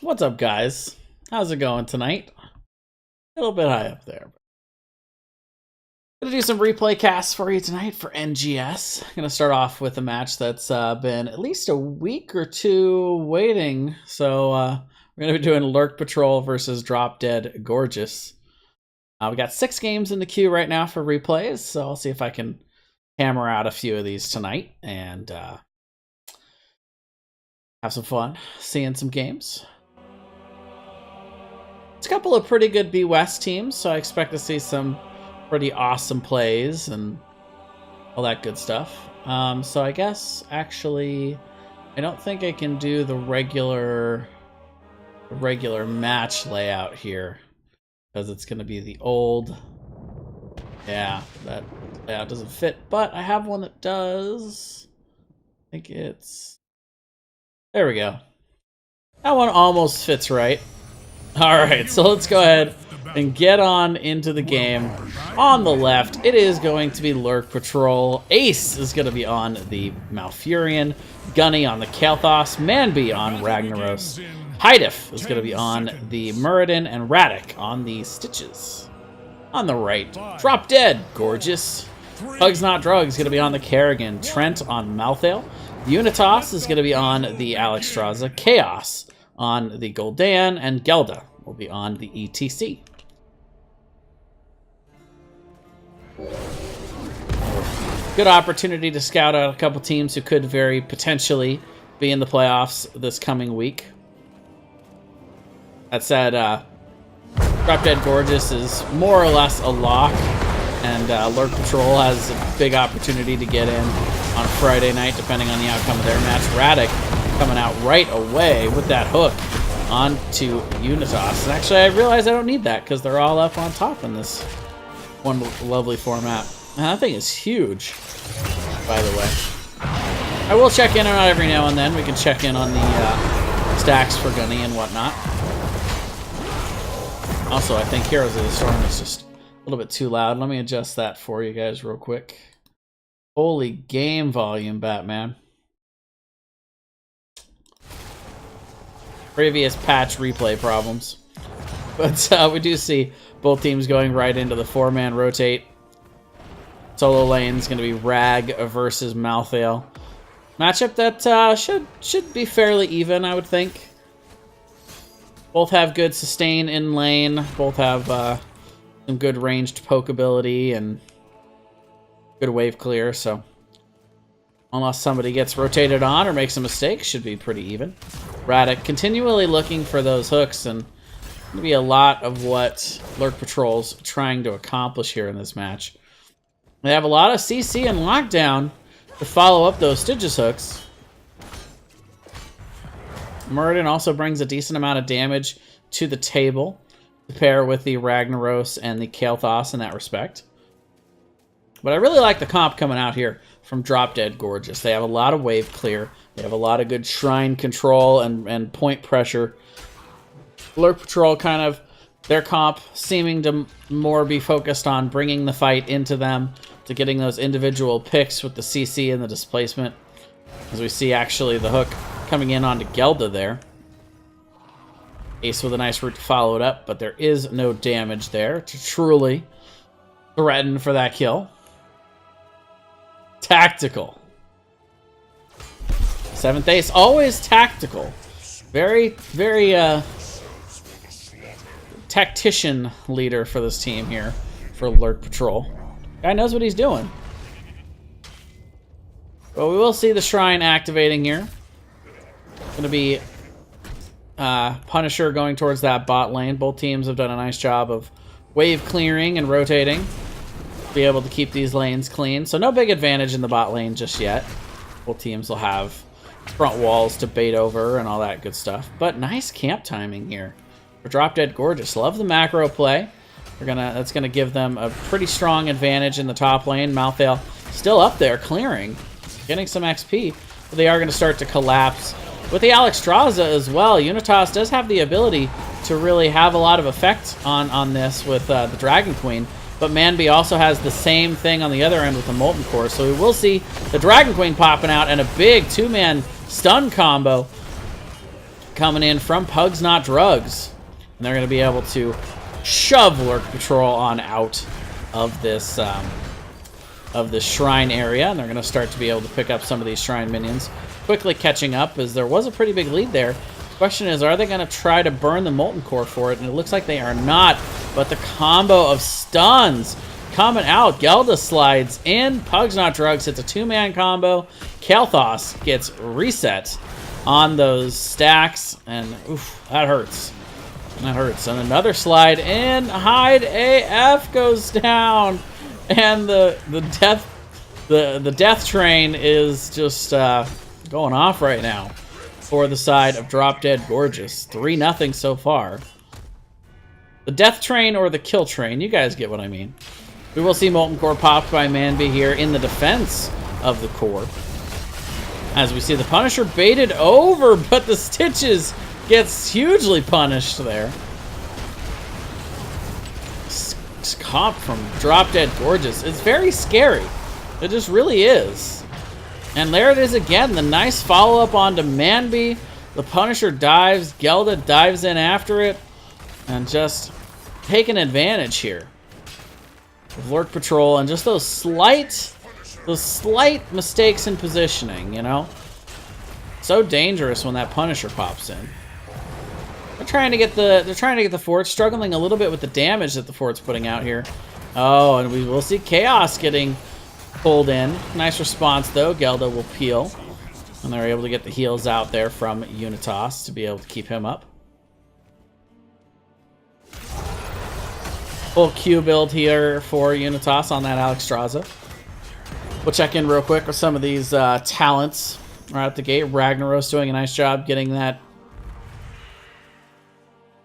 What's up, guys? How's it going tonight? A little bit high up there. Gonna do some replay casts for you tonight for NGS. Gonna start off with a match that's been at least a week or two waiting. So we're gonna be doing Lurk Patrol versus Drop Dead Gorgeous. We got 6 games in the queue right now for replays, so I'll see if I can hammer out a few of these tonight and have some fun seeing some games. It's a couple of pretty good B West teams, so I expect to see some pretty awesome plays and all that good stuff. So I guess, actually, I don't think I can do the regular match layout here, because it's going to be the old... Yeah, that layout doesn't fit, but I have one that does. I think it's... There we go. That one almost fits right. Alright, so let's go ahead and get on into the game. On the left, it is going to be Lurk Patrol. Ace is going to be on the Malfurion. Gunny on the Kael'thas. Manby on Ragnaros. Hydif is going to be on the Muradin. And Radic on the Stitches. On the right, Drop Dead Gorgeous. Hugs Not Drugs is going to be on the Kerrigan. Trent on Malthael. Unitas is going to be on the Alexstrasza. Chaos on the Gul'dan, and Gelda will be on the ETC. Good opportunity to scout out a couple teams who could very potentially be in the playoffs this coming week. That said, Drop Dead Gorgeous is more or less a lock, and Lurk Patrol has a big opportunity to get in on a Friday night, depending on the outcome of their match. Radic coming out right away with that hook onto Unitas. And actually, I realize I don't need that because they're all up on top in this one lovely format. And that thing is huge, by the way. I will check in on it every now and then. We can check in on the stacks for Gunny and whatnot. Also, I think Heroes of the Storm is just a little bit too loud. Let me adjust that for you guys real quick. Holy game volume, Batman. Previous patch replay problems. But we do see both teams going right into the 4-man rotate. Solo lane is going to be Rag versus Malthael. Matchup that should be fairly even, I would think. Both have good sustain in lane. Both have some good ranged poke ability and good wave clear, so unless somebody gets rotated on or makes a mistake, should be pretty even. Radic continually looking for those hooks, and going to be a lot of what Lurk Patrol's trying to accomplish here in this match. They have a lot of CC and lockdown to follow up those Stygius hooks. Muradin also brings a decent amount of damage to the table to pair with the Ragnaros and the Kael'thas in that respect. But I really like the comp coming out here from Drop Dead Gorgeous. They have a lot of wave clear. They have a lot of good shrine control and point pressure. Lurk Patrol kind of, their comp seeming to more be focused on bringing the fight into them, to getting those individual picks with the CC and the displacement. As we see actually the hook coming in onto Gelda there. Ace with a nice route to follow it up, but there is no damage there to truly threaten for that kill. Tactical. 7th Ace, always tactical. Very, very tactician leader for this team here for Lurk Patrol. Guy knows what he's doing. But we will see the Shrine activating here. Going to be Punisher going towards that bot lane. Both teams have done a nice job of wave clearing and rotating. Be able to keep these lanes clean. So no big advantage in the bot lane just yet. Both teams will have front walls to bait over and all that good stuff. But nice camp timing here for Drop Dead Gorgeous. Love the macro play. That's gonna give them a pretty strong advantage in the top lane. Malthael still up there clearing, getting some XP. But they are gonna start to collapse. With the Alexstrasza as well, Unitas does have the ability to really have a lot of effect on this with the Dragon Queen. But Manby also has the same thing on the other end with the Molten Core. So we will see the Dragon Queen popping out and a big 2-man stun combo coming in from Pugs Not Drugs. And they're going to be able to shove Lurk Patrol on out of this shrine area. And they're going to start to be able to pick up some of these shrine minions. Quickly catching up, as there was a pretty big lead there. Question is, are they going to try to burn the Molten Core for it? And it looks like they are not. But the combo of stuns coming out. Gelda slides in. Pugs Not Drugs hits a two-man combo. Kael'thas gets reset on those stacks. And oof, that hurts. That hurts. And another slide in. Hyde AF goes down. And the death train is just going off right now for the side of Drop Dead Gorgeous. 3-0 so far. The death train or the kill train, you guys get what I mean. We will see Molten Core popped by Manby here in the defense of the core. As we see the Punisher baited over, but the Stitches gets hugely punished there. Comp from Drop Dead Gorgeous. It's very scary. It just really is. And there it is again. The nice follow-up onto Manby. The Punisher dives. Gelda dives in after it. And just taking advantage here of Lurk Patrol and just those slight mistakes in positioning, you know? So dangerous when that Punisher pops in. They're trying to get the fort, struggling a little bit with the damage that the fort's putting out here. Oh, and we will see Chaos getting pulled in. Nice response though. Gelda will peel. And they're able to get the heals out there from Unitas to be able to keep him up. Full Q build here for Unitas on that Alexstrasza. We'll check in real quick with some of these talents right out the gate. Ragnaros doing a nice job getting that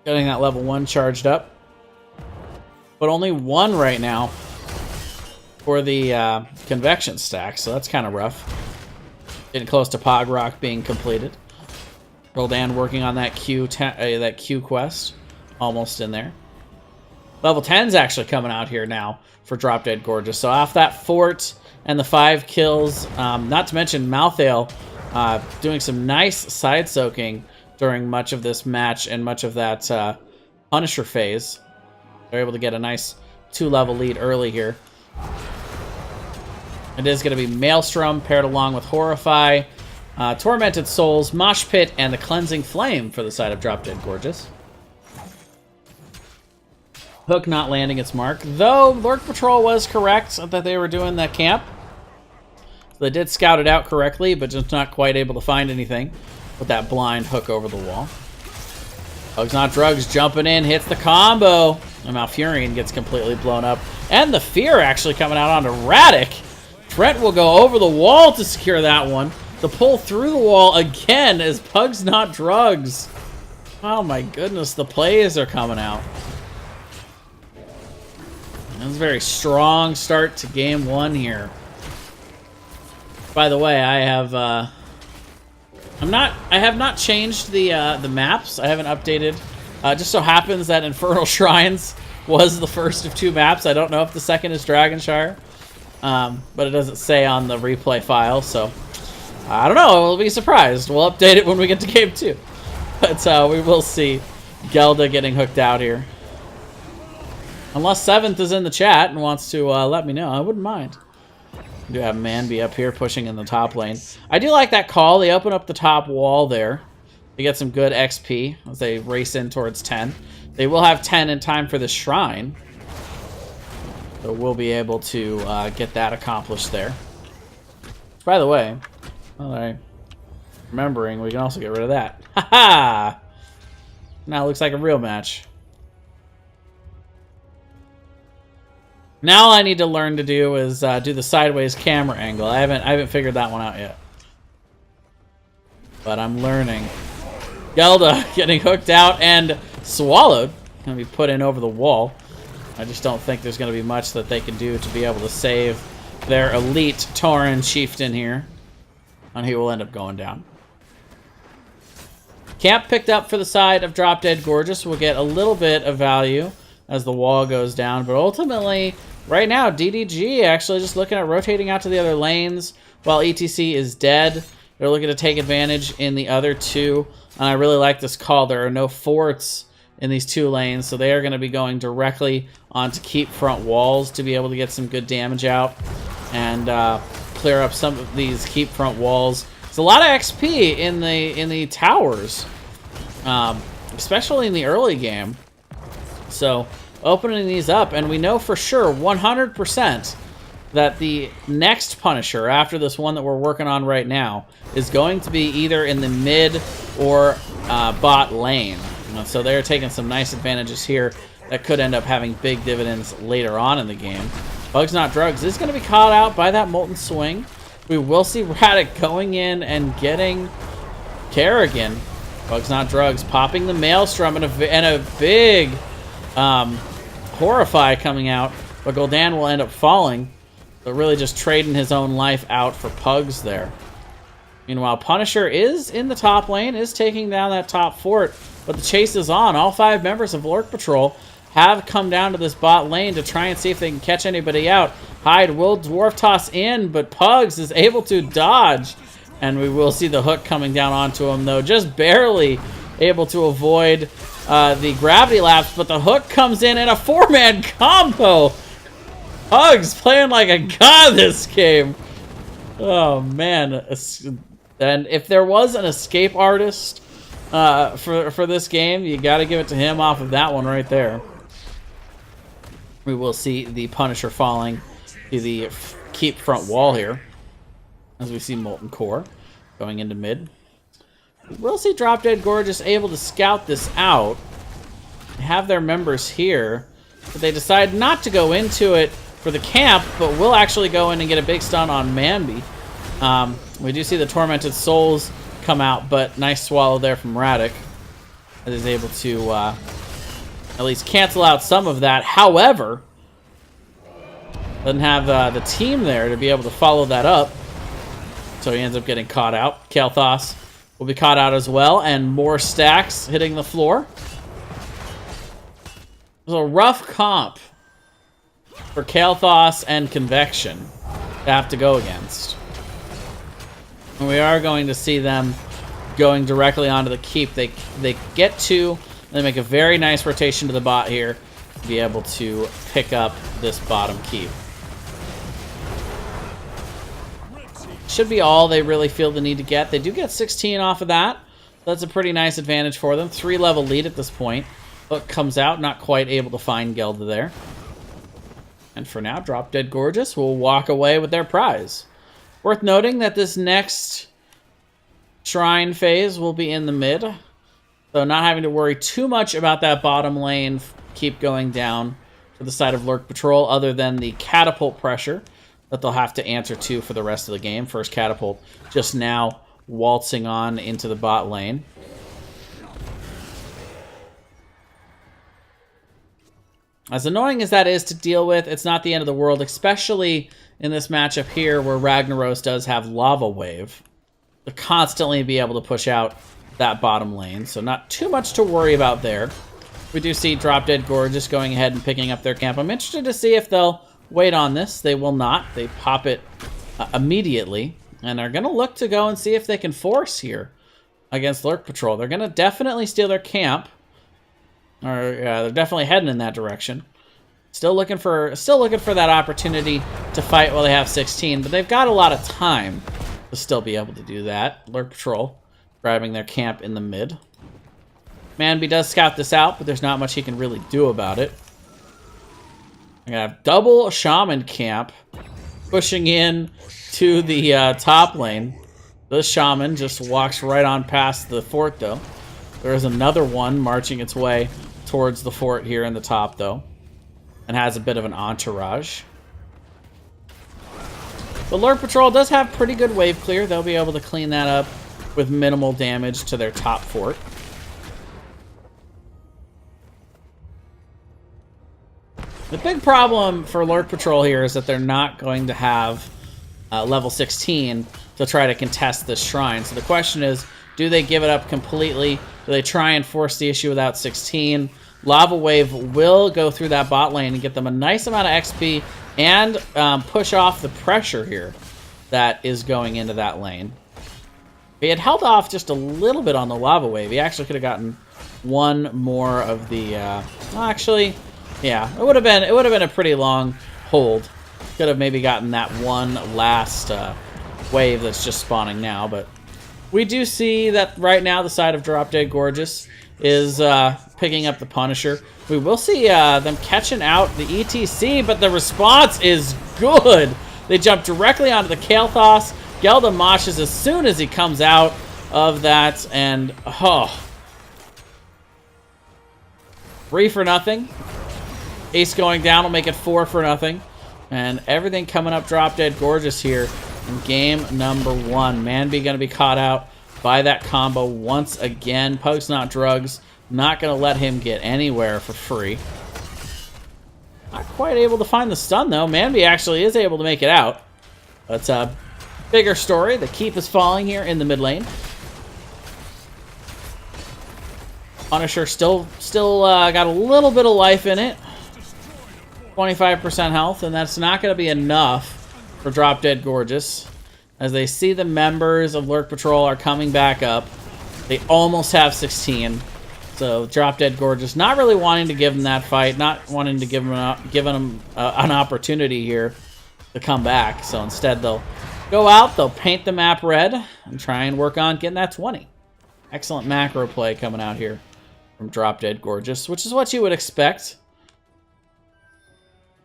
level 1 charged up. But only 1 right now for the convection stack, so that's kind of rough. Getting close to Pog Rock being completed. Roldan working on that Q quest. Almost in there. Level 10's actually coming out here now for Drop Dead Gorgeous. So off that fort and the 5 kills, not to mention Malthael doing some nice side soaking during much of this match and much of that Punisher phase. They're able to get a nice 2-level lead early here. It is going to be Maelstrom paired along with Horrify, Tormented Souls, Mosh Pit, and the Cleansing Flame for the side of Drop Dead Gorgeous. Hook not landing its mark, though Lurk Patrol was correct that they were doing that camp. So they did scout it out correctly, but just not quite able to find anything with that blind hook over the wall. Pugs Not Drugs jumping in, hits the combo, and Malfurion gets completely blown up. And the Fear actually coming out onto Radic. Trent will go over the wall to secure that one. The pull through the wall again as Pugs Not Drugs. Oh my goodness, the plays are coming out. That's a very strong start to game 1 here. By the way, I have not changed the maps. I haven't updated. Just so happens that Infernal Shrines was the first of 2 maps. I don't know if the second is Dragonshire, but it doesn't say on the replay file. So I don't know. We'll be surprised. We'll update it when we get to game 2. But we will see Gelda getting hooked out here. Unless 7th is in the chat and wants to let me know, I wouldn't mind. We do have Manby up here pushing in the top lane. I do like that call. They open up the top wall there. They get some good XP as they race in towards 10. They will have 10 in time for the shrine. So we'll be able to get that accomplished there. By the way, remembering, we can also get rid of that. Ha-ha! Now it looks like a real match. Now all I need to learn to do is do the sideways camera angle. I haven't figured that one out yet. But I'm learning. Gelda getting hooked out and swallowed. Gonna be put in over the wall. I just don't think there's gonna be much that they can do to be able to save their elite Tauren chieftain here. And he will end up going down. Camp picked up for the side of Drop Dead Gorgeous. We'll get a little bit of value as the wall goes down, but ultimately, right now, DDG actually just looking at rotating out to the other lanes while ETC is dead. They're looking to take advantage in the other two. And I really like this call. There are no forts in these 2 lanes, so they are going to be going directly onto keep front walls to be able to get some good damage out and clear up some of these keep front walls. There's a lot of XP in the towers, especially in the early game. So opening these up, and we know for sure 100% that the next Punisher after this one that we're working on right now is going to be either in the mid or bot lane. So they're taking some nice advantages here that could end up having big dividends later on in the game. Bugs Not Drugs is going to be caught out by that Molten Swing. We will see Radic going in and getting Kerrigan. Bugs Not Drugs popping the Maelstrom and a big Horrify coming out. But Gul'dan will end up falling. But really just trading his own life out for Pugs there. Meanwhile, Punisher is in the top lane, is taking down that top fort. But the chase is on. All 5 members of Lurk Patrol have come down to this bot lane to try and see if they can catch anybody out. Hyde will Dwarf Toss in, but Pugs is able to dodge. And we will see the hook coming down onto him, though. Just barely able to avoid the gravity lapse, but the hook comes in a 4-man combo. Pugs playing like a god this game. Oh, man. And if there was an escape artist for this game, you got to give it to him off of that one right there. We will see the Punisher falling to the keep front wall here, as we see Molten Core going into mid. We'll see Drop Dead Gorgeous able to scout this out, have their members here, but they decide not to go into it for the camp, but will actually go in and get a big stun on Manby. We do see the Tormented Souls come out, but nice swallow there from Radic, that is able to at least cancel out some of that. However, doesn't have the team there to be able to follow that up, so he ends up getting caught out. Kael'thas will be caught out as well, and more stacks hitting the floor. It was a rough comp for Kael'thas and Convection to have to go against. And we are going to see them going directly onto the keep. They get 2, and they make a very nice rotation to the bot here to be able to pick up this bottom keep. Should be all they really feel the need to get. They do get 16 off of that. That's a pretty nice advantage for them. 3-level lead at this point. Hook comes out, not quite able to find Gelda there. And for now, Drop Dead Gorgeous will walk away with their prize. Worth noting that this next shrine phase will be in the mid. So not having to worry too much about that bottom lane keep going down to the side of Lurk Patrol, other than the catapult pressure that they'll have to answer to for the rest of the game. First catapult just now waltzing on into the bot lane. As annoying as that is to deal with, it's not the end of the world, especially in this matchup here where Ragnaros does have Lava Wave to constantly be able to push out that bottom lane. So not too much to worry about there. We do see Drop Dead Gorgeous going ahead and picking up their camp. I'm interested to see if they'll wait on this. They will not. They pop it immediately and are going to look to go and see if they can force here against Lurk Patrol. They're going to definitely steal their camp. Or they're definitely heading in that direction. Still looking for that opportunity to fight while they have 16, but they've got a lot of time to still be able to do that. Lurk Patrol grabbing their camp in the mid. Manby does scout this out, but there's not much he can really do about it. I have double Shaman camp pushing in to the top lane. This Shaman just walks right on past the fort, though. There is another one marching its way towards the fort here in the top, though, and has a bit of an entourage. But Lurk Patrol does have pretty good wave clear. They'll be able to clean that up with minimal damage to their top fort. The big problem for Lurk Patrol here is that they're not going to have level 16 to try to contest this shrine. So the question is, do they give it up completely? Do they try and force the issue without 16? Lava Wave will go through that bot lane and get them a nice amount of XP and push off the pressure here that is going into that lane. he had held off just a little bit on the lava wave. He actually could have gotten one more of the. Well, actually, yeah, it would have been a pretty long hold. Could have maybe gotten that one last wave that's just spawning now, but we do see that right now the side of Drop Dead Gorgeous is picking up the Punisher. We will see them catching out the ETC, but the response is good. They jump directly onto the Kael'thas. Gelda moshes as soon as he comes out of that, and 3 for nothing. Ace going down will make it 4 for nothing. And everything coming up Drop Dead Gorgeous here in game number 1. Manby going to be caught out by that combo once again. Pugs Not Drugs, not going to let him get anywhere for free. Not quite able to find the stun, though. Manby actually is able to make it out. But bigger story. The keep is falling here in the mid lane. Punisher still got a little bit of life in it. 25% health, and that's not going to be enough for Drop Dead Gorgeous. As they see the members of Lurk Patrol are coming back up. They almost have 16. So Drop Dead Gorgeous not really wanting to give them that fight, not wanting to give them an opportunity here to come back. So instead they'll go out, they'll paint the map red, and try and work on getting that 20. Excellent macro play coming out here from Drop Dead Gorgeous, which is what you would expect.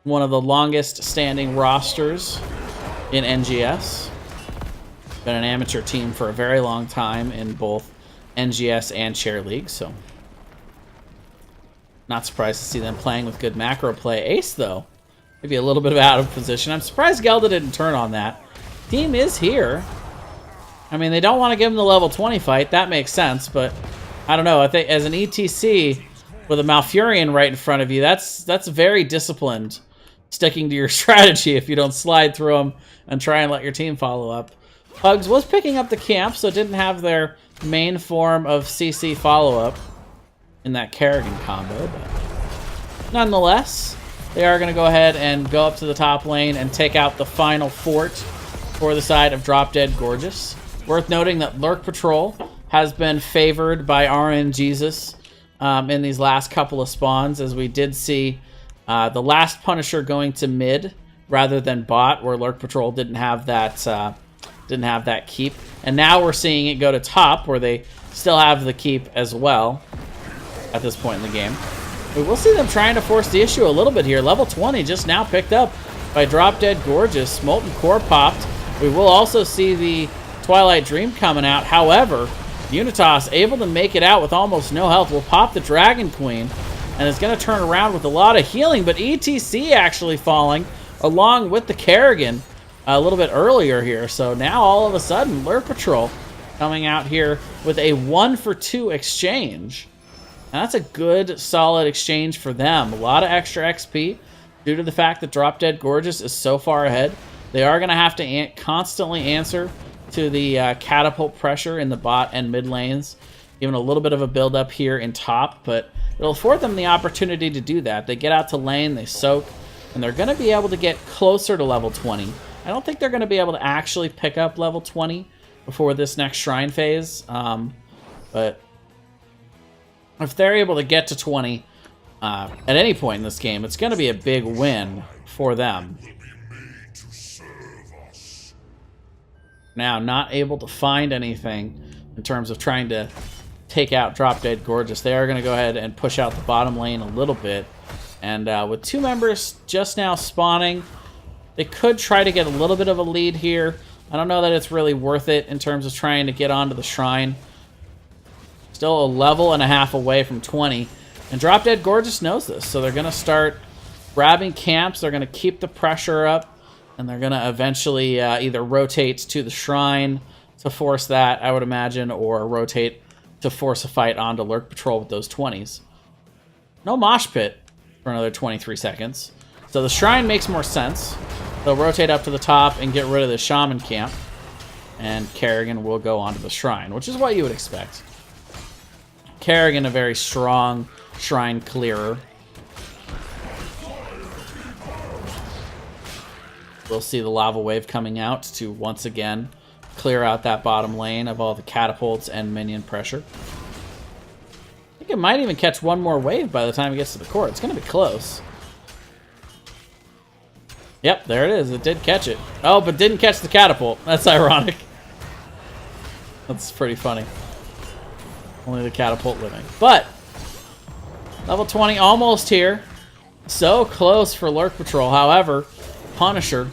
One of the longest standing rosters in NGS. Been an amateur team for a very long time in both NGS and Chair League, so not surprised to see them playing with good macro play. Ace, though, maybe a little bit of out of position. I'm surprised Gelda didn't turn on that. Team is here. I mean, they don't want to give him the level 20 fight. That makes sense, but I don't know. I think as an ETC with a Malfurion right in front of you, that's very disciplined, sticking to your strategy if you don't slide through them and try and let your team follow up. Pugs was picking up the camp, so didn't have their main form of CC follow-up in that Kerrigan combo, but nonetheless, they are going to go ahead and go up to the top lane and take out the final fort for the side of Drop Dead Gorgeous. Worth noting that Lurk Patrol has been favored by RNGesus in these last couple of spawns, as we did see the last Punisher going to mid rather than bot, where Lurk Patrol didn't have that keep, and now we're seeing it go to top, where they still have the keep as well at this point in the game. We will see them trying to force the issue a little bit here. Level 20 just now picked up by Drop Dead Gorgeous. Molten Core popped. We will also see the Twilight Dream coming out. However, Unitas able to make it out with almost no health. Will pop the Dragon Queen, and is going to turn around with a lot of healing, but ETC actually falling along with the Kerrigan a little bit earlier here. So now all of a sudden, Lurk Patrol coming out here with a 1-for-2 exchange. And that's a good, solid exchange for them. A lot of extra XP due to the fact that Drop Dead Gorgeous is so far ahead. They are going to have to constantly answer to the catapult pressure in the bot and mid lanes, giving a little bit of a build-up here in top, but it'll afford them the opportunity to do that. They get out to lane, they soak, and they're going to be able to get closer to level 20. I don't think they're going to be able to actually pick up level 20 before this next Shrine phase, but if they're able to get to 20 at any point in this game, it's going to be a big win for them. Now, not able to find anything in terms of trying to take out Drop Dead Gorgeous. They are going to go ahead and push out the bottom lane a little bit. And with 2 members just now spawning, they could try to get a little bit of a lead here. I don't know that it's really worth it in terms of trying to get onto the Shrine. Still a level and a half away from 20. And Drop Dead Gorgeous knows this, so they're going to start grabbing camps. They're going to keep the pressure up, and they're going to eventually either rotate to the Shrine to force that, I would imagine, or rotate to force a fight onto Lurk Patrol with those 20s. No mosh pit for another 23 seconds. So the Shrine makes more sense. They'll rotate up to the top and get rid of the Shaman camp, and Kerrigan will go onto the Shrine, which is what you would expect. Kerrigan, a very strong Shrine clearer. We'll see the lava wave coming out to once again clear out that bottom lane of all the catapults and minion pressure. I think it might even catch one more wave by the time it gets to the core. It's going to be close. Yep, there it is. It did catch it. Oh, but didn't catch the catapult. That's ironic. That's pretty funny. Only the catapult living. But, level 20 almost here. So close for Lurk Patrol. However, Punisher,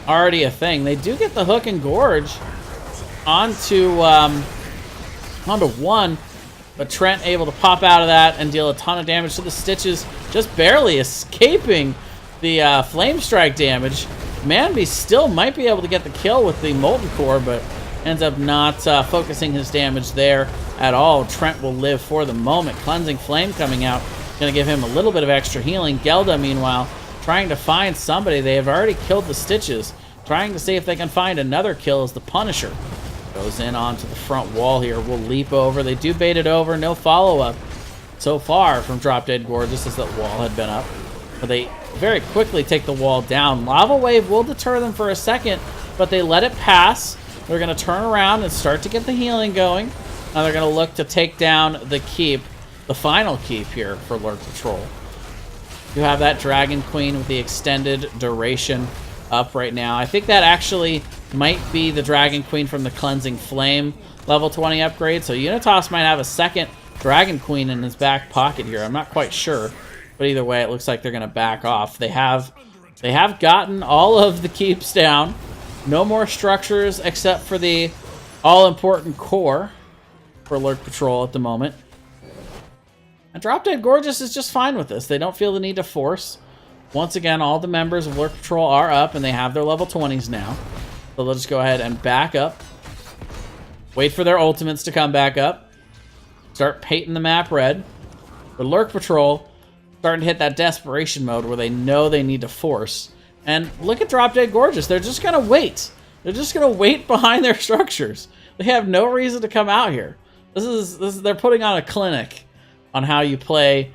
already a thing. They do get the Hook and Gorge onto one, but Trent able to pop out of that and deal a ton of damage to the Stitches, just barely escaping the Flame Strike damage. Manby still might be able to get the kill with the Molten Core, but ends up not focusing his damage there at all. Trent will live for the moment. Cleansing Flame coming out, going to give him a little bit of extra healing. Gelda, meanwhile, trying to find somebody. They have already killed the Stitches. Trying to see if they can find another kill as the Punisher goes in onto the front wall here. Will leap over. They do bait it over. No follow-up so far from Drop Dead Gorgeous as that wall had been up. But they very quickly take the wall down. Lava Wave will deter them for a second, but they let it pass. They're going to turn around and start to get the healing going. Now they're going to look to take down the keep, the final keep here for Lurk Patrol. You have that Dragon Queen with the extended duration up right now. I think that actually might be the Dragon Queen from the Cleansing Flame level 20 upgrade. So Unitas might have a second Dragon Queen in his back pocket here. I'm not quite sure. But either way, it looks like they're going to back off. They have gotten all of the keeps down. No more structures except for the all-important core for Lurk Patrol at the moment. And Drop Dead Gorgeous is just fine with this. They don't feel the need to force. Once again, all the members of Lurk Patrol are up, and they have their level 20s now. So they'll just go ahead and back up. Wait for their ultimates to come back up. Start painting the map red. For Lurk Patrol, starting to hit that desperation mode where they know they need to force. And look at Drop Dead Gorgeous. They're just going to wait. They're just going to wait behind their structures. They have no reason to come out here. This is they're putting on a clinic on how you play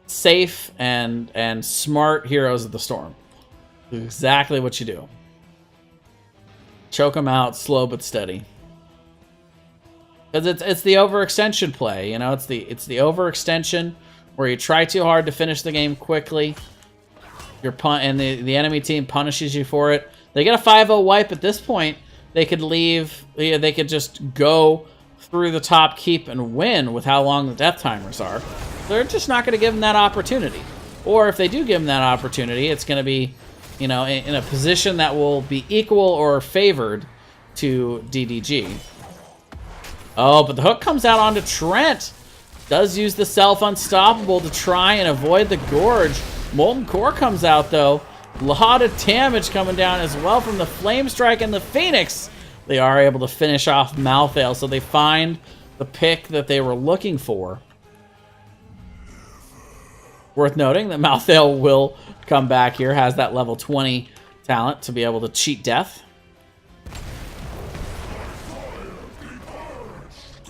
safe and smart Heroes of the Storm. Exactly what you do. Choke them out slow but steady. Because it's the overextension play, you know, it's the overextension where you try too hard to finish the game quickly. And the enemy team punishes you for it. They get a 5-0 wipe at this point. They could leave. They could just go through the top keep and win with how long the death timers are. They're just not going to give them that opportunity. Or if they do give them that opportunity, it's going to be, you know, in a position that will be equal or favored to DDG. Oh, but the hook comes out onto Trent. Does use the self-unstoppable to try and avoid the Gorge. Molten Core comes out, though. A lot of damage coming down as well from the Flame Strike and the Phoenix. They are able to finish off Malthael, so they find the pick that they were looking for. Worth noting that Malthael will come back here, has that level 20 talent to be able to cheat death.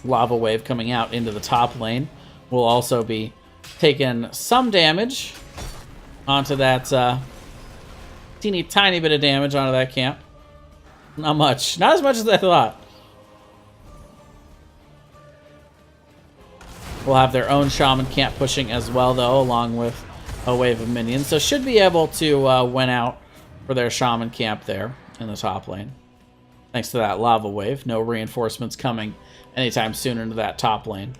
Lava Wave coming out into the top lane will also be taking some damage onto that teeny tiny bit of damage onto that camp. Not much. Not as much as I thought. We'll have their own Shaman camp pushing as well, though, along with a wave of minions. So should be able to win out for their Shaman camp there in the top lane. Thanks to that Lava Wave. No reinforcements coming anytime soon into that top lane,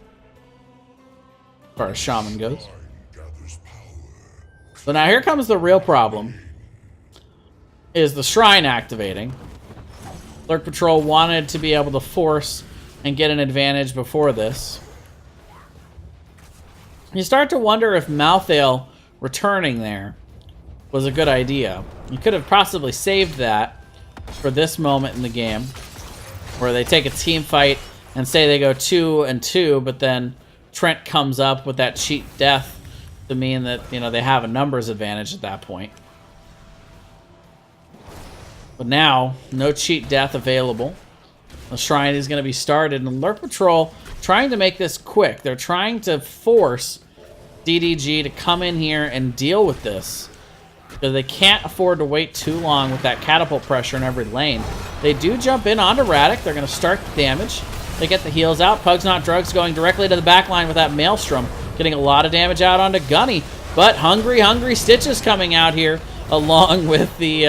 as far as Shaman goes. So now here comes the real problem, is the Shrine activating. Lurk Patrol wanted to be able to force and get an advantage before this. You start to wonder if Malthael returning there was a good idea. You could have possibly saved that for this moment in the game, where they take a team fight and say they go 2-2, but then Trent comes up with that cheat death to mean that, you know, they have a numbers advantage at that point. But now, no cheat death available. The Shrine is going to be started, and Lurk Patrol trying to make this quick. They're trying to force DDG to come in here and deal with this. because they can't afford to wait too long with that catapult pressure in every lane. They do jump in onto Radic. They're going to start the damage. They get the heals out. Pugs Not Drugs going directly to the back line with that Maelstrom, getting a lot of damage out onto Gunny. But Hungry Stitches coming out here along with the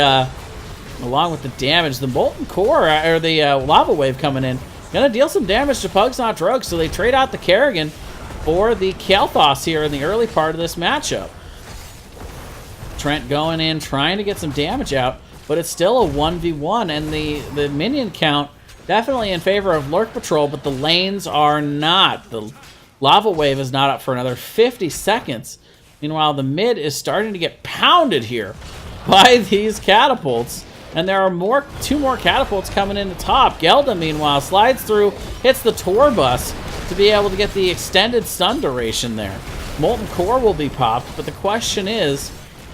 damage. The Molten Core, or the Lava Wave coming in, going to deal some damage to Pugs Not Drugs, so they trade out the Kerrigan for the Kael'thas here in the early part of this matchup. Trent going in, trying to get some damage out, but it's still a 1v1, and the minion count definitely in favor of Lurk Patrol, but the lanes are not. The Lava Wave is not up for another 50 seconds. Meanwhile, the mid is starting to get pounded here by these catapults, and there are two more catapults coming in the top. Gelda, meanwhile, slides through, hits the Tor bus to be able to get the extended stun duration there. Molten Core will be popped, but the question is,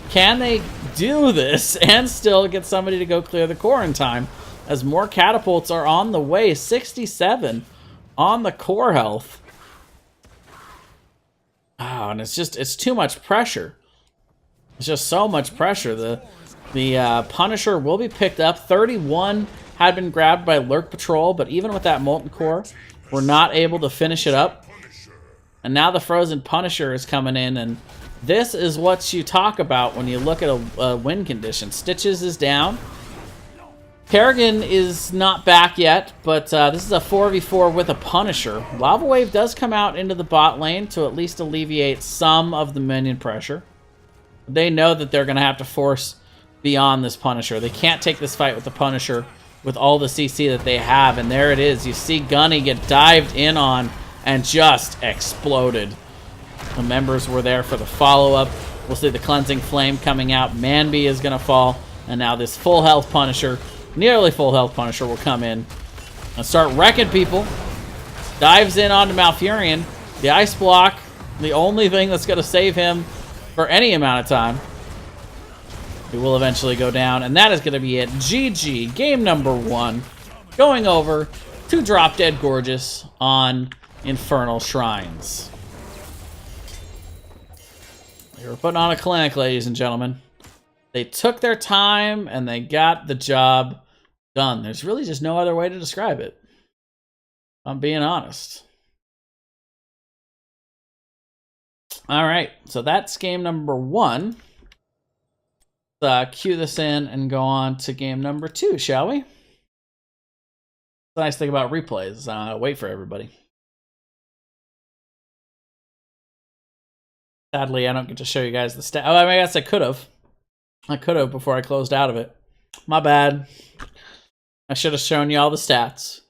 can they do this and still get somebody to go clear the core in time? As more catapults are on the way. 67 on the core health. Oh, and it's too much pressure. It's just so much pressure. The Punisher will be picked up. 31 had been grabbed by Lurk Patrol, but even with that Molten Core, we're not able to finish it up. And now the Frozen Punisher is coming in, and this is what you talk about when you look at a win condition. Stitches is down. Kerrigan is not back yet, but this is a 4v4 with a Punisher. Lava Wave does come out into the bot lane to at least alleviate some of the minion pressure. They know that they're going to have to force beyond this Punisher. They can't take this fight with the Punisher with all the CC that they have, and there it is. You see Gunny get dived in on and just exploded. The members were there for the follow-up. We'll see the Cleansing Flame coming out. Manby is going to fall. And now this full health Punisher, nearly full health Punisher, will come in and start wrecking people. Dives in onto Malfurion. The Ice Block, the only thing that's going to save him for any amount of time. He will eventually go down. And that is going to be it. GG. Game number 1. Going over to Drop Dead Gorgeous on Infernal Shrines. They were putting on a clinic, ladies and gentlemen. They took their time, and they got the job done. There's really just no other way to describe it. I'm being honest. All right, so that's game number 1. Let's cue this in and go on to game number 2, shall we? The nice thing about replays. Wait for everybody. Sadly, I don't get to show you guys the stat. Oh, I mean, I guess I could have. I could have before I closed out of it. My bad. I should have shown you all the stats.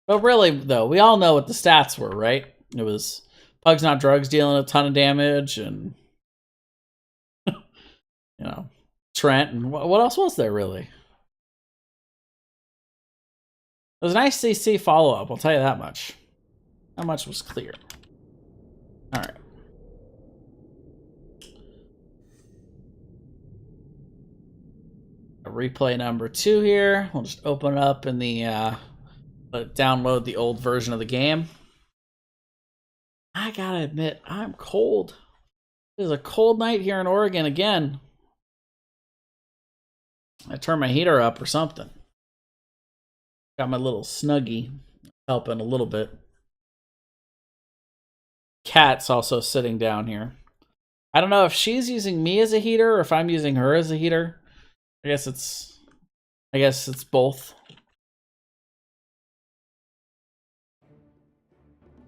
But really, though, we all know what the stats were, right? It was Pugs Not Drugs dealing a ton of damage, and you know, Trent, and what else was there, really? It was a nice CC follow-up, I'll tell you that much. How much was clear? All right. Replay number 2 here. We'll just open it up in the let it download the old version of the game. I gotta admit, I'm cold. It is a cold night here in Oregon again. I turned my heater up or something. Got my little Snuggie helping a little bit. Cat's also sitting down here. I don't know if she's using me as a heater or if I'm using her as a heater. I guess it's both.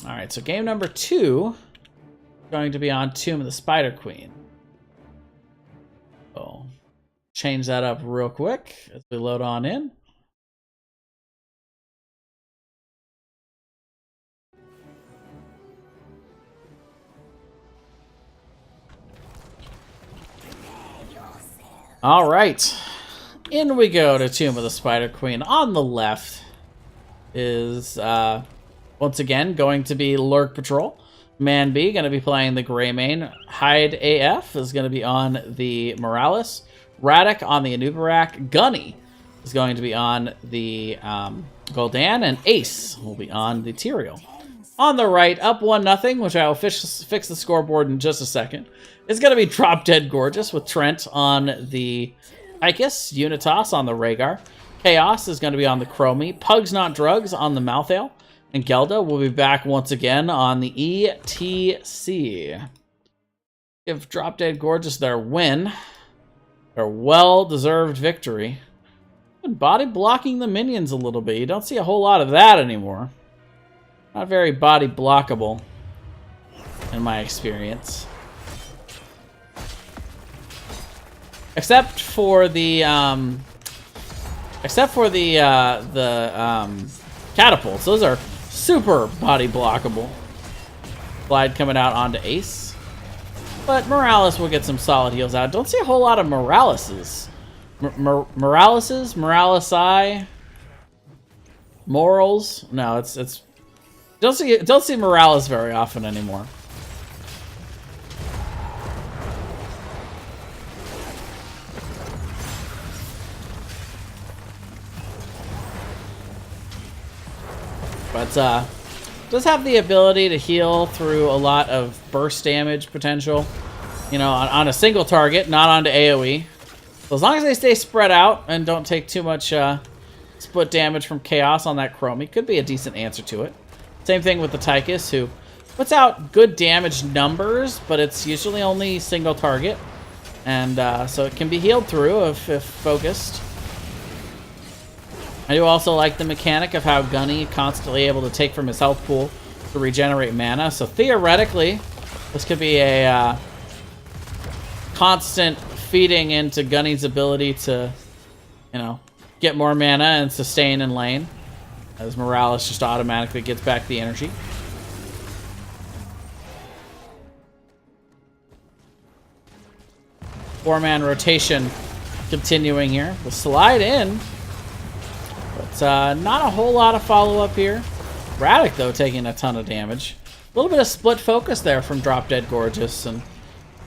All right, so game number 2 is going to be on Tomb of the Spider Queen. So change that up real quick as we load on in. All right, in we go to Tomb of the Spider Queen. On the left is, once again, going to be Lurk Patrol. Manby going to be playing the Greymane. Hyde AF is going to be on the Morales. Radic on the Anubarak. Gunny is going to be on the Gul'dan. And Ace will be on the Tyrael. On the right, up 1-0, which I will fix the scoreboard in just a second. It's going to be Drop Dead Gorgeous with Trent on the Icus, Unitas on the Rhaegar. Chaos is going to be on the Chromie. Pugs Not Drugs on the Malthael. And Gelda will be back once again on the ETC. Give Drop Dead Gorgeous their win. Their well-deserved victory. Been body blocking the minions a little bit. You don't see a whole lot of that anymore. Not very body blockable, in my experience. Except for the catapults. Those are super body blockable. Glide coming out onto Ace. But Morales will get some solid heals out. Don't see a whole lot of Moraleses. Moralesi? Morals? No, it's don't see Morales very often anymore. But does have the ability to heal through a lot of burst damage potential. You know, on a single target, not onto AoE. So as long as they stay spread out and don't take too much split damage from Chaos on that Chromie, could be a decent answer to it. Same thing with the Tychus, who puts out good damage numbers, but it's usually only single target. And so it can be healed through if focused. I do also like the mechanic of how Gunny constantly able to take from his health pool to regenerate mana. So theoretically, this could be a constant feeding into Gunny's ability to, you know, get more mana and sustain in lane. As Morales just automatically gets back the energy. Four-man rotation continuing here. We'll slide in. But not a whole lot of follow-up here. Radic, though, taking a ton of damage. A little bit of split focus there from Drop Dead Gorgeous. And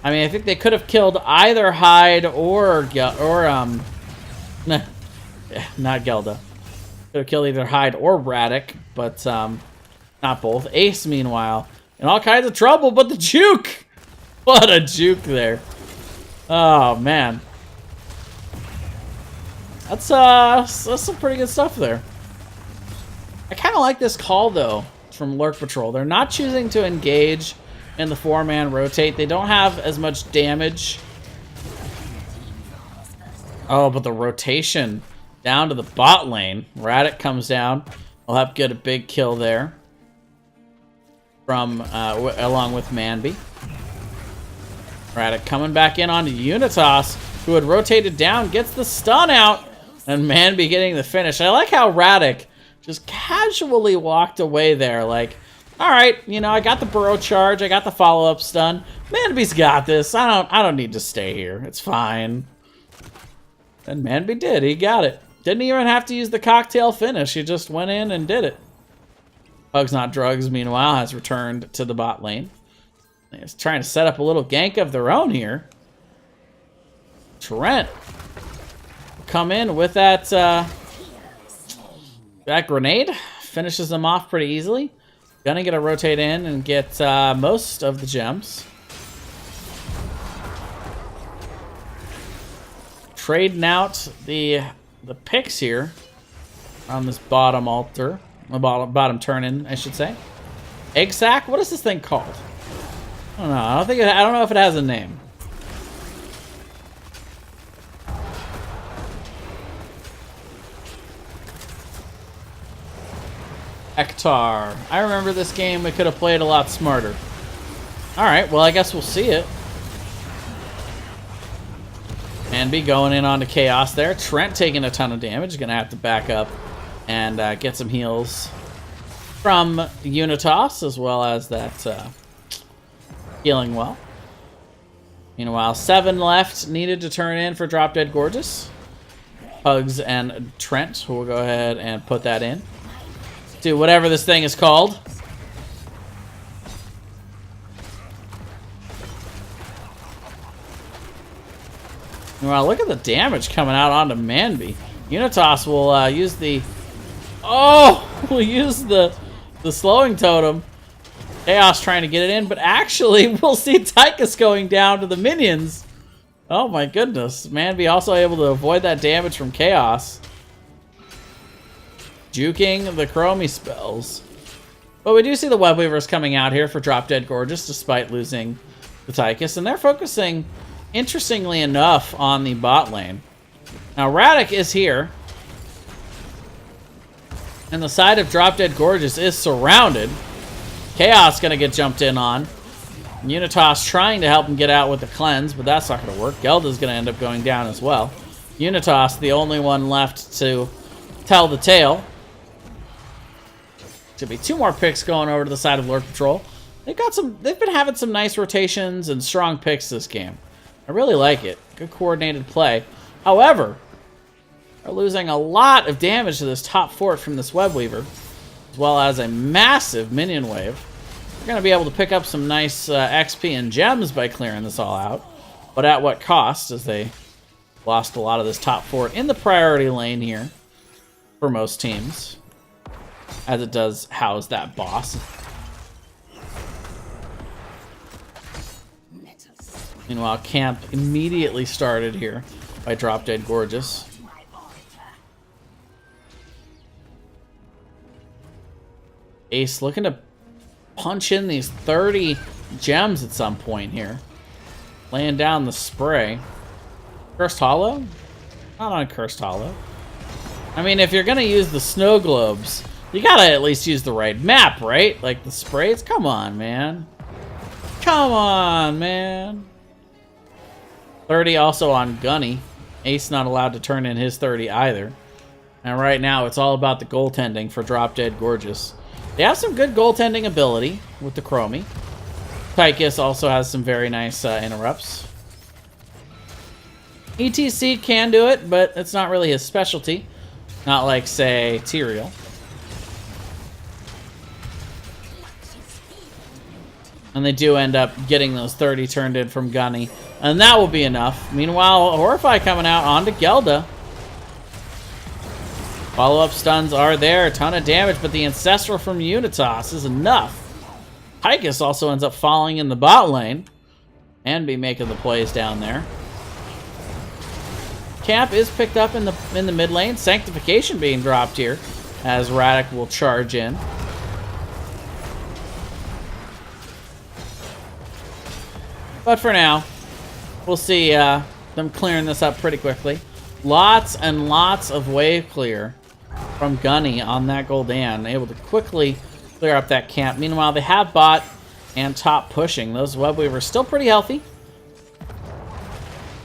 I mean, I think they could have killed either Hyde or not Gelda. Could have killed either Hyde or Radic, but not both. Ace, meanwhile, in all kinds of trouble, but the juke! What a juke there. Oh, man. That's some pretty good stuff there. I kind of like this call, though, from Lurk Patrol. They're not choosing to engage in the four-man rotate. They don't have as much damage. Oh, but the rotation down to the bot lane. Radic comes down. We'll have to get a big kill there from along with Manby. Radic coming back in onto Unitas, who had rotated down, gets the stun out, and Manby getting the finish. I like how Radic just casually walked away there, like, all right, you know, I got the burrow charge, I got the follow-up stun. Manby's got this. I don't need to stay here. It's fine. And Manby did. He got it. Didn't even have to use the cocktail finish. He just went in and did it. Pugs Not Drugs, meanwhile, has returned to the bot lane. He's trying to set up a little gank of their own here. Trent come in with that that grenade. Finishes them off pretty easily. Gonna get a rotate in and get most of the gems. Trading out the picks here on this bottom altar, bottom turn in, I should say. Egg sack. What is this thing called? I don't know. I don't know if it has a name. Ektar. I remember this game. We could have played a lot smarter. All right. Well, I guess we'll see it. Manby going in onto Chaos there. Trent taking a ton of damage. Gonna have to back up and get some heals from Unitas, as well as that healing well. Meanwhile, 7 left needed to turn in for Drop Dead Gorgeous. Pugs and Trent, who will go ahead and put that in. Do whatever this thing is called. Well, look at the damage coming out onto Manby. Unitas will use the... Oh! We'll use the slowing totem Chaos trying to get it in, but actually we'll see Tychus going down to the minions. Oh my goodness. Manby also able to avoid that damage from Chaos. Juking the Chromie spells. But we do see the Web Weavers coming out here for Drop Dead Gorgeous despite losing the Tychus. And they're focusing, interestingly enough, on the bot lane. Now Radic is here. And the side of Drop Dead Gorgeous is surrounded. Chaos gonna get jumped in on. Unitas trying to help him get out with the cleanse, but that's not gonna work. Gelda's gonna end up going down as well. Unitas, the only one left to tell the tale. Should be 2 more picks going over to the side of Lurk Patrol. They've been having some nice rotations and strong picks this game. I really like it. Good coordinated play. However, they're losing a lot of damage to this top fort from this Web Weaver, as well as a massive minion wave. They're going to be able to pick up some nice XP and gems by clearing this all out, but at what cost, as they lost a lot of this top fort in the priority lane here for most teams, as it does house that boss. Meanwhile, camp immediately started here by Drop Dead Gorgeous. Ace looking to punch in these 30 gems at some point here. Laying down the spray. Cursed Hollow? Not on Cursed Hollow. I mean, if you're going to use the snow globes, you got to at least use the right map, right? Like the sprays? Come on, man. Come on, man. 30 also on Gunny. Ace not allowed to turn in his 30 either. And right now, it's all about the goaltending for Drop Dead Gorgeous. They have some good goaltending ability with the Chromie. Tychus also has some very nice interrupts. ETC can do it, but it's not really his specialty. Not like, say, Tyrael. And they do end up getting those 30 turned in from Gunny. And that will be enough. Meanwhile, Horrify coming out onto Gelda. Follow-up stuns are there. A ton of damage, but the Ancestral from Unitas is enough. Tychus also ends up falling in the bot lane. And be making the plays down there. Camp is picked up in the mid lane. Sanctification being dropped here, as Radic will charge in. But for now, we'll see them clearing this up pretty quickly. Lots and lots of wave clear from Gunny on that Gul'dan, able to quickly clear up that camp. Meanwhile, they have bot and top pushing. Those Web Weavers still pretty healthy.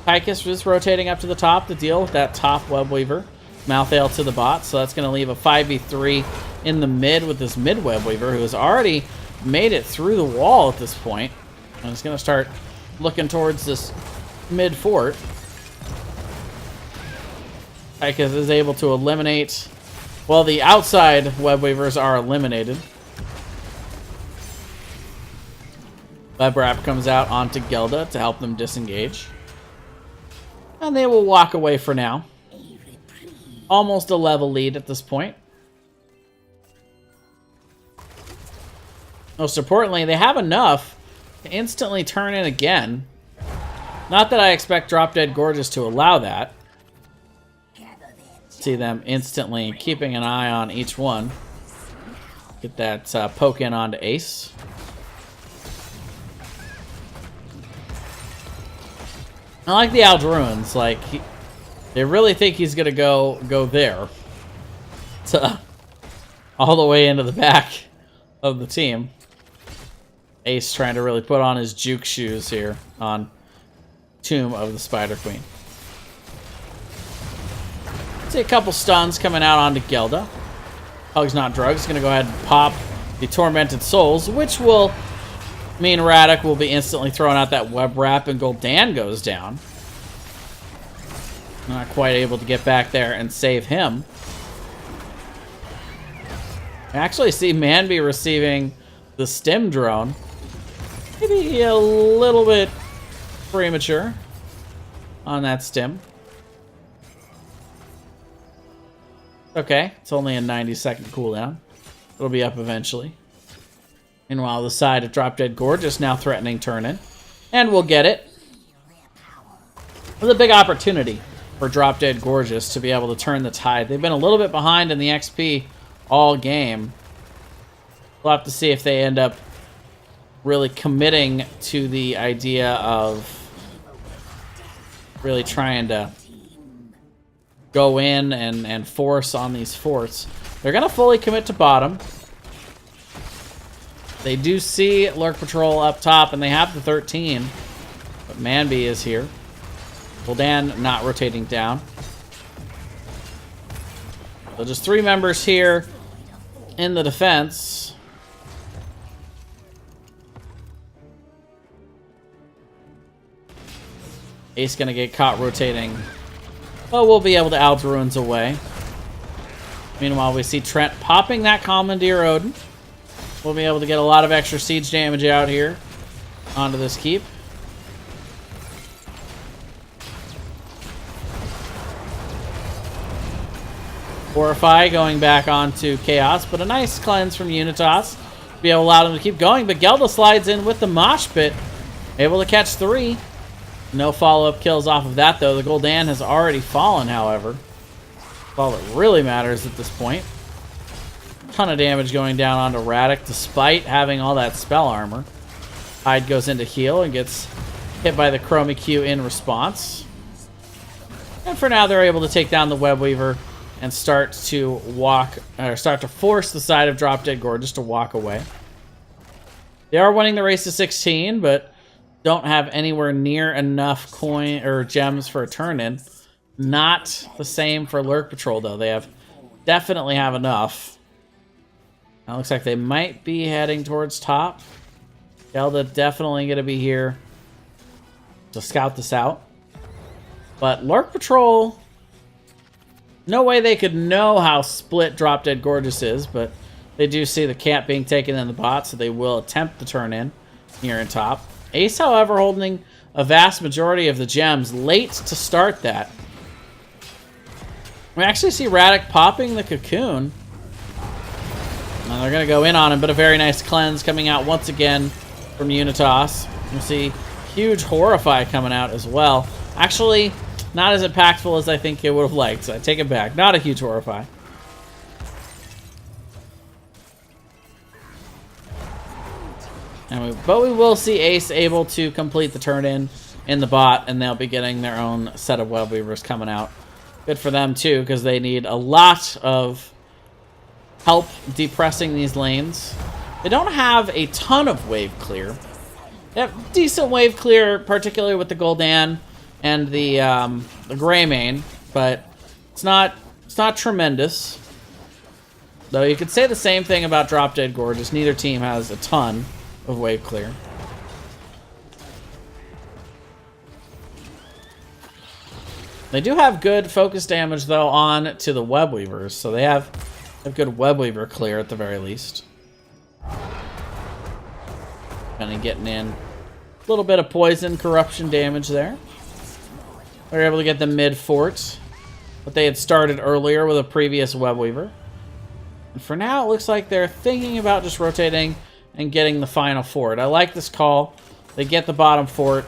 Tychus is rotating up to the top to deal with that top Web Weaver. Malthael to the bot, so that's going to leave a 5v3 in the mid with this mid Web Weaver, who has already made it through the wall at this point. And it's going to start looking towards this mid fort. Tychus is able to eliminate... Well, the outside Web Weavers are eliminated. Web Wrap comes out onto Gelda to help them disengage. And they will walk away for now. Almost a level lead at this point. Most importantly, they have enough to instantly turn in again. Not that I expect Drop Dead Gorgeous to allow that. See them instantly keeping an eye on each one. Get that poke in onto Ace. I like the Aldruins. Like, they really think he's gonna go there, to all the way into the back of the team. Ace trying to really put on his juke shoes here on Tomb of the Spider Queen. See a couple stuns coming out onto Gelda. Hugs Not Drugs going to go ahead and pop the Tormented Souls, which will mean Radic will be instantly throwing out that Web Wrap and Gul'dan goes down. Not quite able to get back there and save him. I actually see Manby receiving the Stim Drone. Maybe a little bit premature on that Stim. Okay, it's only a 90-second cooldown. It'll be up eventually. Meanwhile, the side of Drop Dead Gorgeous now threatening turn-in. And we'll get it. It was a big opportunity for Drop Dead Gorgeous to be able to turn the tide. They've been a little bit behind in the XP all game. We'll have to see if they end up really committing to the idea of really trying to go in and force on these forts. They're going to fully commit to bottom. They do see Lurk Patrol up top, and they have the 13. But Manby is here. Gul'dan not rotating down. So just 3 members here in the defense. Ace gonna get caught rotating. But we'll be able to out ruins away. Meanwhile, we see Trent popping that Commandeer Odin. We'll be able to get a lot of extra siege damage out here onto this keep. Horrify going back onto Chaos, but a nice cleanse from Unitas. Be able to allow them to keep going, but Gelda slides in with the Mosh Pit. Able to catch 3. No follow-up kills off of that, though. The Gul'dan has already fallen, however. That's all that really matters at this point. Ton of damage going down onto Radic, despite having all that spell armor. Hyde goes into heal and gets hit by the Chromie Q in response. And for now, they're able to take down the Webweaver and start to force the side of Drop Dead Gorgeous to walk away. They are winning the race to 16, but don't have anywhere near enough coin or gems for a turn-in. Not the same for Lurk Patrol, though. They definitely have enough. Now, looks like they might be heading towards top. Gelda definitely going to be here to scout this out. But Lurk Patrol, no way they could know how split Drop Dead Gorgeous is, but they do see the camp being taken in the bot, so they will attempt to turn in here in top. Ace, however, holding a vast majority of the gems late to start that. We actually see Radic popping the cocoon. They're going to go in on him, but a very nice cleanse coming out once again from Unitas. We'll see huge Horrify coming out as well. Actually, not as impactful as I think it would have liked, so I take it back. Not a huge Horrify. But we will see Ace able to complete the turn-in the bot, and they'll be getting their own set of Webweavers coming out. Good for them, too, because they need a lot of help depressing these lanes. They don't have a ton of wave clear. They have decent wave clear, particularly with the Gul'dan and the Greymane, but it's not tremendous. Though you could say the same thing about Drop Dead Gorgeous. Neither team has a ton of wave clear. They do have good focus damage, though, on to the Webweavers, so they have good Webweaver clear at the very least. Kind of getting in a little bit of poison corruption damage there. They're able to get the mid fort, but they had started earlier with a previous Webweaver. And for now, it looks like they're thinking about just rotating and getting the final fort. I like this call. They get the bottom fort.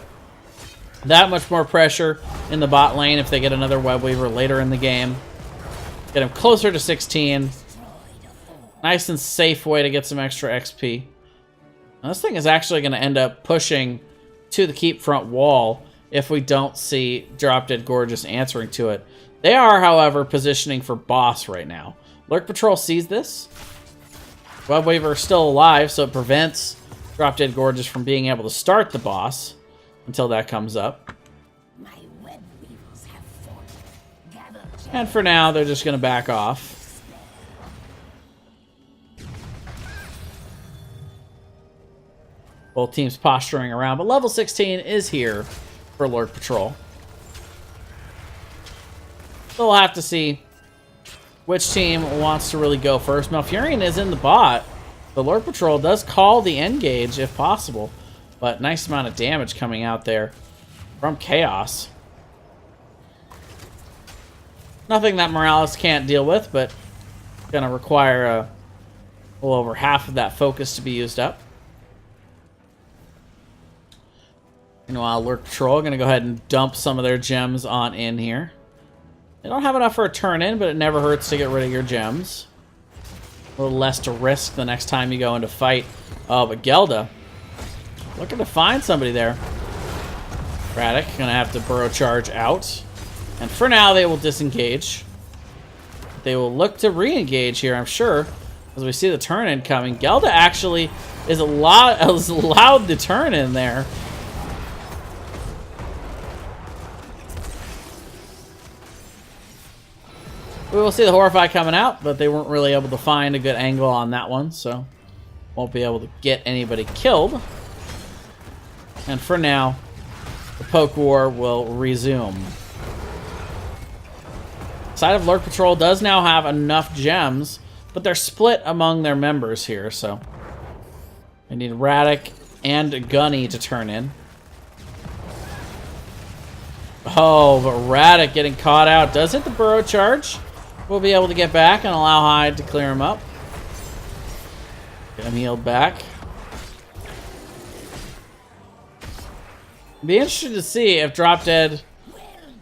That much more pressure in the bot lane if they get another Webweaver later in the game. Get them closer to 16. Nice and safe way to get some extra XP. Now, this thing is actually going to end up pushing to the keep front wall if we don't see Drop Dead Gorgeous answering to it. They are, however, positioning for boss right now. Lurk Patrol sees this. Webweaver is still alive, so it prevents Drop Dead Gorgeous from being able to start the boss until that comes up. And for now, they're just going to back off. Both teams posturing around, but level 16 is here for Lurk Patrol. So we'll have to see which team wants to really go first. Malfurion is in the bot. The Lurk Patrol does call the engage if possible, but nice amount of damage coming out there from Chaos. Nothing that Morales can't deal with, but gonna require a little over half of that focus to be used up. Meanwhile, Lurk Patrol going to go ahead and dump some of their gems on in here. They don't have enough for a turn in, but it never hurts to get rid of your gems. A little less to risk the next time you go into fight. Oh, but Gelda looking to find somebody there. Braddock going to have to burrow charge out. And for now, they will disengage. They will look to re-engage here, I'm sure, as we see the turn-in coming. Gelda actually is allowed the turn-in there. We will see the Horrify coming out, but they weren't really able to find a good angle on that one, so won't be able to get anybody killed. And for now, the Poke War will resume. Side of Lurk Patrol does now have enough gems, but they're split among their members here, so they need Radek and Gunny to turn in. Oh, but Radek getting caught out. Does hit the burrow charge. We'll be able to get back and allow Hyde to clear him up. Get him healed back. Be interested to see if Drop Dead,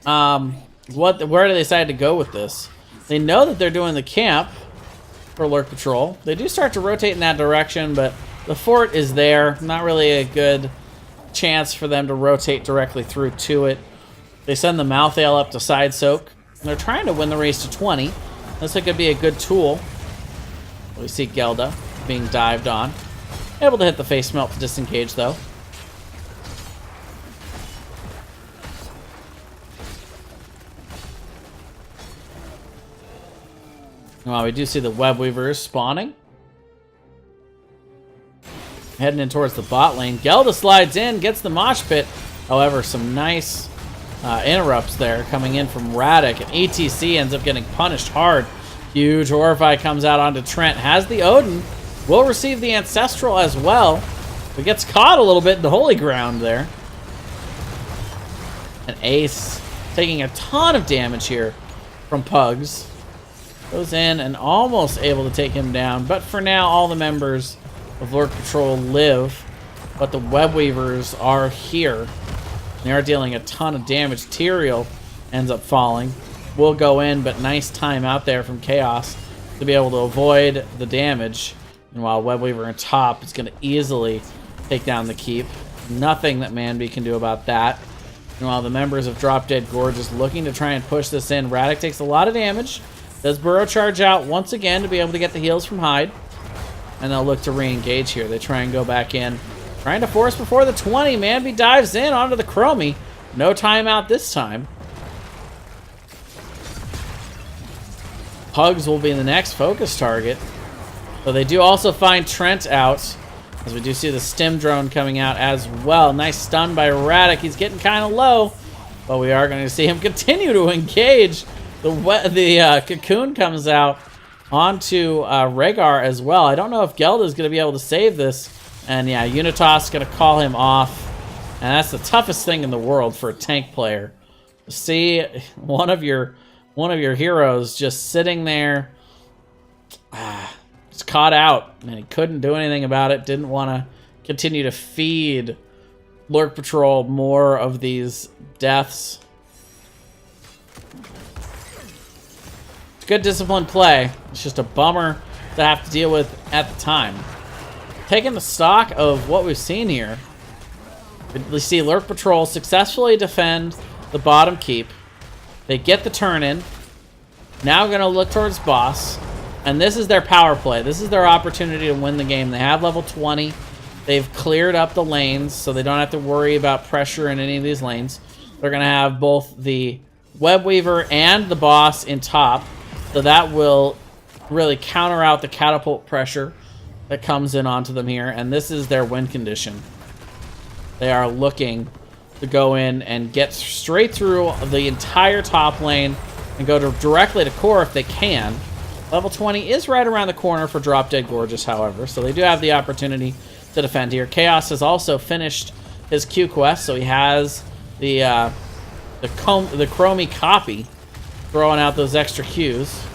where do they decide to go with this? They know that they're doing the camp for Lurk Patrol. They do start to rotate in that direction, but the fort is there. Not really a good chance for them to rotate directly through to it. They send the Malthael up to side soak. They're trying to win the race to 20. This could be a good tool. We see Gelda being dived on. Able to hit the face melt to disengage, though. Well, we do see the Web Weavers spawning. Heading in towards the bot lane. Gelda slides in, gets the mosh pit. However, some nice interrupts there coming in from Radek, and ATC ends up getting punished hard. Huge Horrify comes out onto Trent, has the Odin, will receive the Ancestral as well, but gets caught a little bit in the holy ground there. And Ace taking a ton of damage here from Pugs. Goes in and almost able to take him down, but for now all the members of Lurk Patrol live, but the Web Weavers are here. They are dealing a ton of damage. Tyrael ends up falling. Will go in, but nice time out there from Chaos to be able to avoid the damage. And while Web Weaver on top is going to easily take down the keep. Nothing that Manby can do about that. And while the members of Drop Dead Gorgeous looking to try and push this in, Radek takes a lot of damage. Does burrow charge out once again to be able to get the heals from Hyde. And they'll look to re-engage here. They try and go back in. Trying to force before the 20. Manby dives in onto the Chromie. No timeout this time. Pugs will be the next focus target. So they do also find Trent out. As we do see the stim drone coming out as well. Nice stun by Radek. He's getting kind of low. But we are going to see him continue to engage. The cocoon comes out onto Rhaegar as well. I don't know if Gelda is going to be able to save this. And yeah, Unitas is going to call him off. And that's the toughest thing in the world for a tank player. To see one of your heroes just sitting there, just caught out, and he couldn't do anything about it. Didn't want to continue to feed Lurk Patrol more of these deaths. It's good disciplined play. It's just a bummer to have to deal with at the time. Taking the stock of what we've seen here, we see Lurk Patrol successfully defend the bottom keep. They get the turn in. Now going to look towards boss. And this is their power play. This is their opportunity to win the game. They have level 20. They've cleared up the lanes, so they don't have to worry about pressure in any of these lanes. They're going to have both the Web Weaver and the boss in top. So that will really counter out the catapult pressure that comes in onto them here. And this is their win condition. They are looking to go in and get straight through the entire top lane and go directly to core if they can. Level 20 is right around the corner for Drop Dead Gorgeous, however, so they do have the opportunity to defend here. Chaos has also finished his Q quest, so he has the Chromie copy, throwing out those extra Qs.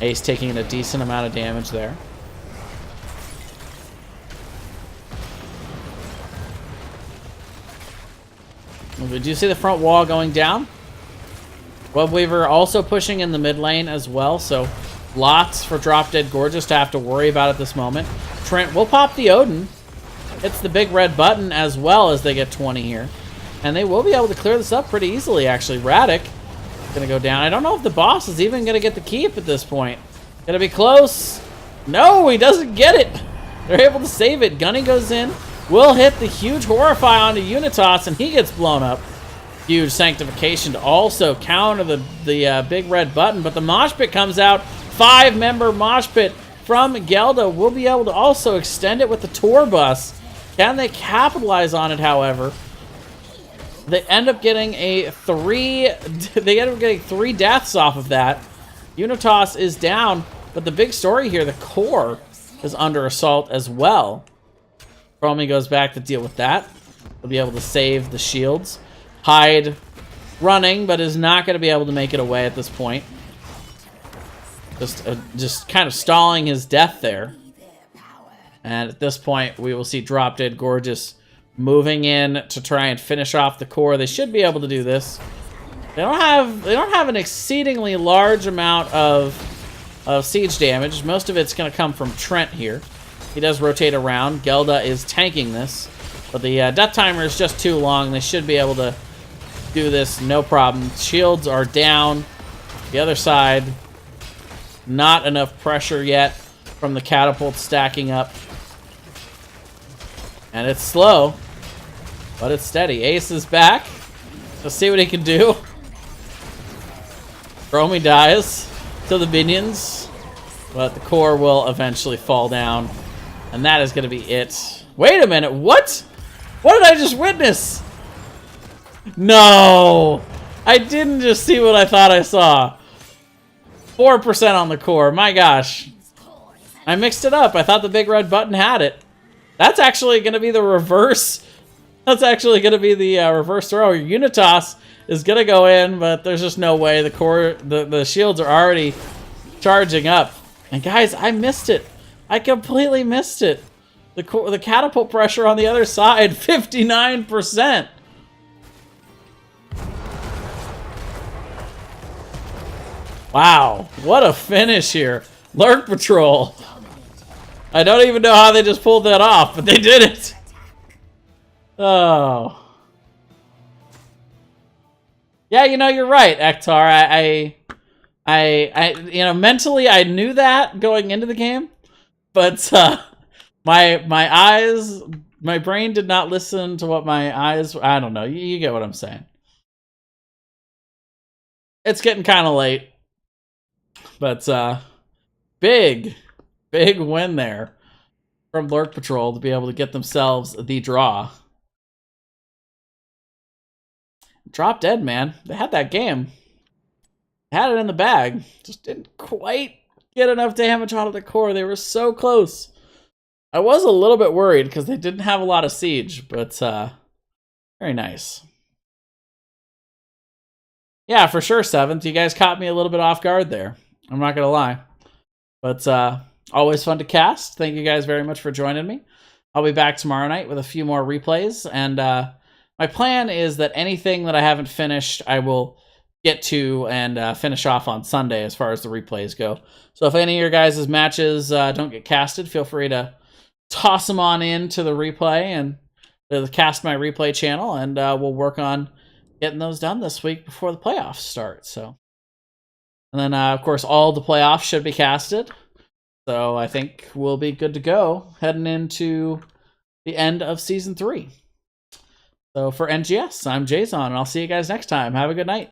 Ace taking a decent amount of damage there. Did you see the front wall going down? Web Weaver also pushing in the mid lane as well, so lots for Drop Dead Gorgeous to have to worry about at this moment. Trent will pop the Odin. It's the big red button as well as they get 20 here. And they will be able to clear this up pretty easily, actually. Radic gonna go down. I don't know if the boss is even gonna get the keep at this point. Gonna be close. No, he doesn't get it. They're able to save it. Gunny goes in. Will hit the huge Horrify onto Unitas, and he gets blown up. Huge Sanctification to also counter the big red button, but the mosh pit comes out. 5-member mosh pit from Gelda. Will be able to also extend it with the tour bus. Can they capitalize on it, however? They end up getting three deaths off of that. Unitas is down, but the big story here, the core is under assault as well. Chromie goes back to deal with that. They'll be able to save the shields. Hyde running, but is not going to be able to make it away at this point. Just kind of stalling his death there. And at this point, we will see Drop Dead Gorgeous moving in to try and finish off the core. They should be able to do this. They don't have an exceedingly large amount of siege damage. Most of it's going to come from Trent here. He does rotate around. Gelda is tanking this, but the death timer is just too long. They should be able to do this no problem. Shields are down. The other side, not enough pressure yet from the catapult stacking up. And it's slow, but it's steady. Ace is back. Let's see what he can do. Chromie dies to the minions, but the core will eventually fall down. And that is going to be it. Wait a minute, what? What did I just witness? No! I didn't just see what I thought I saw. 4% on the core, my gosh. I mixed it up. I thought the big red button had it. That's actually going to be the reverse. That's actually going to be the reverse throw. Unitas is going to go in, but there's just no way. The core, the shields are already charging up. And guys, I missed it. I completely missed it. The catapult pressure on the other side, 59%. Wow, what a finish here. Lurk Patrol. I don't even know how they just pulled that off, but they did it. Oh. Yeah, you know, you're right, Ektar. I you know, mentally I knew that going into the game, but my eyes, my brain did not listen to what my eyes, I don't know. You get what I'm saying. It's getting kind of late. But big win there from Lurk Patrol to be able to get themselves the draw. Drop Dead, man. They had that game. They had it in the bag. Just didn't quite get enough damage out of the core. They were so close. I was a little bit worried because they didn't have a lot of siege, but very nice. Yeah, for sure, 7th. You guys caught me a little bit off guard there. I'm not going to lie. But always fun to cast. Thank you guys very much for joining me. I'll be back tomorrow night with a few more replays. And my plan is that anything that I haven't finished, I will get to and finish off on Sunday as far as the replays go. So if any of your guys' matches don't get casted, feel free to toss them on into the replay and the Cast My Replay channel. And we'll work on getting those done this week before the playoffs start. So. And then, of course, all the playoffs should be casted. So I think we'll be good to go heading into the end of Season 3. So for NGS, I'm Jason, and I'll see you guys next time. Have a good night.